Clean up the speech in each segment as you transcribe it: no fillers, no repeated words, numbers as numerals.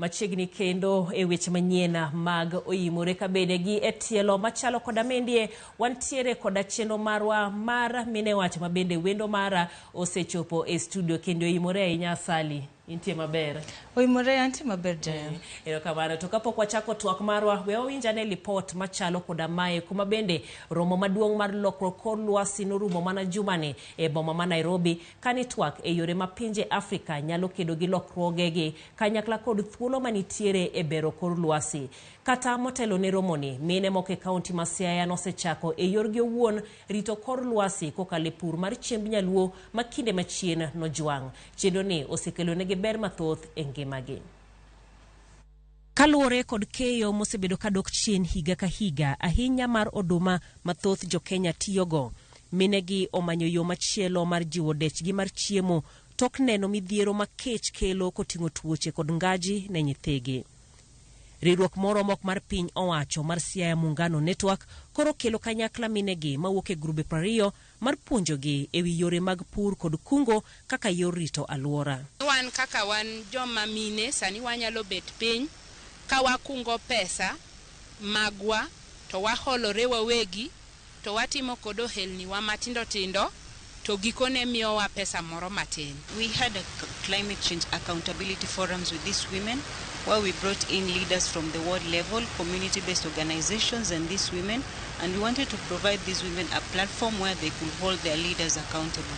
machiegni kendo e weche manyien mag Oimore kabede gi etielo machalo koda mendie wantiere koda chenro marwa mar mine wach mabende wendo mara osechopo e studio kendo Oimore ahinya Sali. Intie maber. Oimore antie maber Jaya. Kamano to kapok wachako twak marwa we owinjane lipot machalo koda mae kuma bende romo maduong' mar lokruok kor lwasi norumo mana jumani e boma ma Nairobi kani twak e yore ma pinje Afrika nyalo kedo gi lokruogegi kanyakla kod thuolo manitiere e bero kor lwasi. Kata motelo ne romoni mine moko e kaunti ma Siaya nosechako e yorgi owuon rito kor lwasi kokalo e pur mar chiemb nyaluo ma kinde machien nojwang'. Chenro ni osekelo negi ber mathoth e ngimagi. Kaluwore kod keyo mosebedo kadok chien higa ka higa ahinya mar oduma mathoth jo Kenya tiyogo, minegi omanyo yo machielo mar jiwo dechgi mar chiemo tok neno midhiero ma kech kelo koting'o tuoche kod ngaji ne nyithigi. Riwruok moro mok mar piny owacho mar Siaya Muungano Network koro kelo kanyakla minegi mawuok e grube 20 mar puonjogi ewi yore mag pur kod kungo kaka yor rito alwora. Wan kaka wan joma mine sani wanyalo bet piny ka wakungo pesa magwa to waholore wawegi to watimo kod ohelni wa matindo tindo to gikone miyowa pesa moro matin. We had a climate change accountability forums with these women where we brought in leaders from the world level, community-based organizations and these women, and we wanted to provide these women a platform where they could hold their leaders accountable.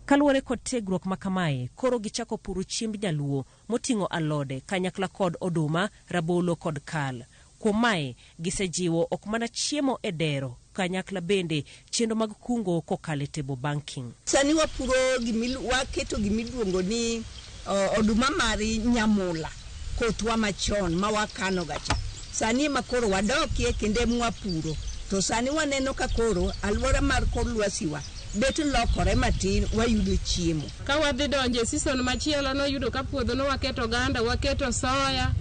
Kaluwore kod tiegruok makamae, koro gichako puro chiemb nyaluo moting'o alode kanyakla kod oduma, rabolo kod kal. Kuom mae, gisejiwo ok mana chiemo e dero, kanyakla bende chenro mag kungo kokalo e table banking. Sani wapuro waketo gimiluongo ni oduma mari nyamula kotwa machon ma wakano gacha. Sani makoro wadokie kende mwapuro. To sani waneno ka koro alwora mar kor lwasiwa bet lokore matin wayudo chiemo. Ka wadhi donje season machielo no yudo ka puodho no waketo ganda, waketo soya,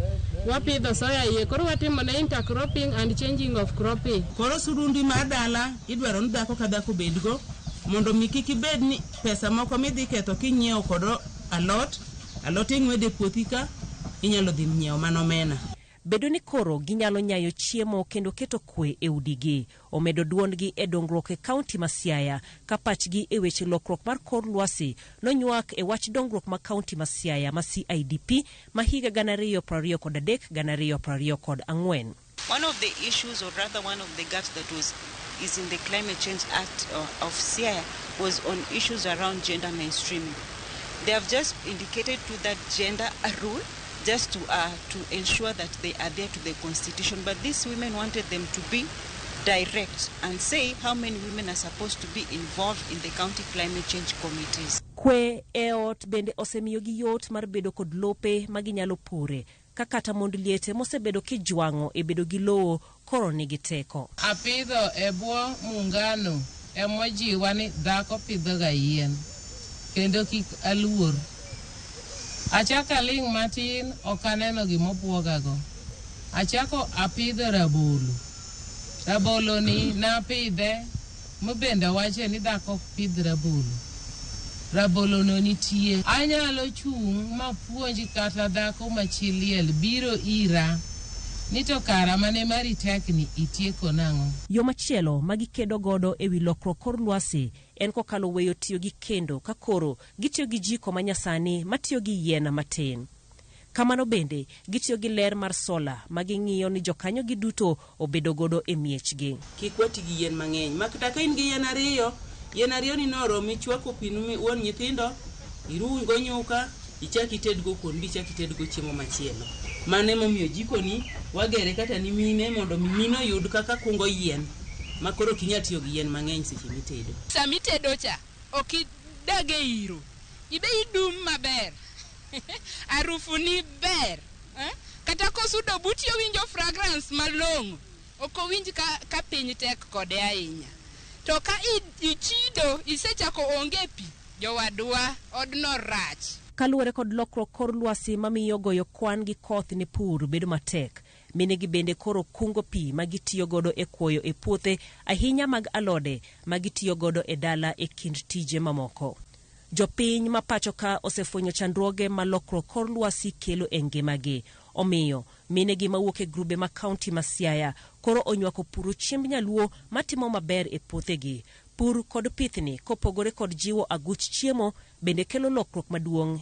wapidho soya iye. Koro watimo na intercropping and changing of cropping. Koro surundi mar dala idwaro ni dhako ka dhako bedgo mondo mi kik ibed ni pesa moko midhi ketho kinyiewo kod alot ing'wede puothi ka inyalo dhi nyiewo manomena. Bedo ni koro ginyalo nyayo chiemo kendo keto kwe e udigi, omedo duondgi e dongruok e kaunti ma Siaya ka pachgi e weche lokruok mar kor lwasi nonyuak e wach dongruok ma kaunti ma Siaya ma CIDP ma higa 2023-2024. One of the issues, or rather one of the gaps that is in the Climate Change Act of Siaya was on issues around gender mainstreaming. They have just indicated to that gender a rule just to ensure that they adhere to the constitution, but these women wanted them to be direct and say how many women are supposed to be involved in the county climate change committees. Kwe eot bende osemiyo gi yot mar bedo kod lope maginyalo pure kakata mond liete mosebedo kijwango e bedo gi lowo koro nigi teko. Apidho e bwo muungano emojiwa ni dhako pidho ga yien kendo kik aluor. Achako ling matin okaneno gimobuogago. Achako apidho rabolo. Rabolo ni napidhe mobende wache ni dhako pidh rabolo. Rabolo no nitie. Anyalo chung' mapuonji kata dhako machiliel biro ira nito kara mane mari tekni itieko nang'o. Yo machielo magikedo godo ewi lokruok kor lwasi en kokalo weyo tiyo gi kendo ka koro gitiyo gi jiko manyasani matiyo gi yien matin. Kamano bende gitiyo gi ler mar sola maging'iyo ni jokanyo gi duto obedo godo e miechgi. Kik wati gi yien mang'eny. Makata ka in gi yien ariyo ni noromi ichwako pinu won nyithindo, iruwo nyuka, ichak itedgo kuon ichak itedgo chiemo machielo. Mane momiyo jiko ni wagere kata ni mine mondo mimino yud kaka kungo yien makoro kinya tiyo gi yien mang'eny seche mitedo. Sami tedo cha okidage iro ibe idum maber arufu ni ber kata kosudo buti winjo fragrance malong'o okowinj ka piny tek kode ahinya. To ka ichido isechako onge pi jowadwa odno rach. Kaluwore kod lokruok kor lwasi mamiyo goyo kwan gi koth ne pur bedo matek, minegi bende koro kungo pi magitiyo godo e kuoyo e puothe ahinya mag alode magitiyo godo e dala e kind tije mamoko. Jopiny ma pacho ka osefwenyo chandruoge ma lokruok kor lwasi kelo e ngimagi. Omiyo minegi mawuok e grube ma kaunti ma Siaya koro onywako puro chiemb nyaluo matimo maber e puothegi. Pur kod pithni kopogore kod jiwo aguch chiemo bende kelo lokruok maduong'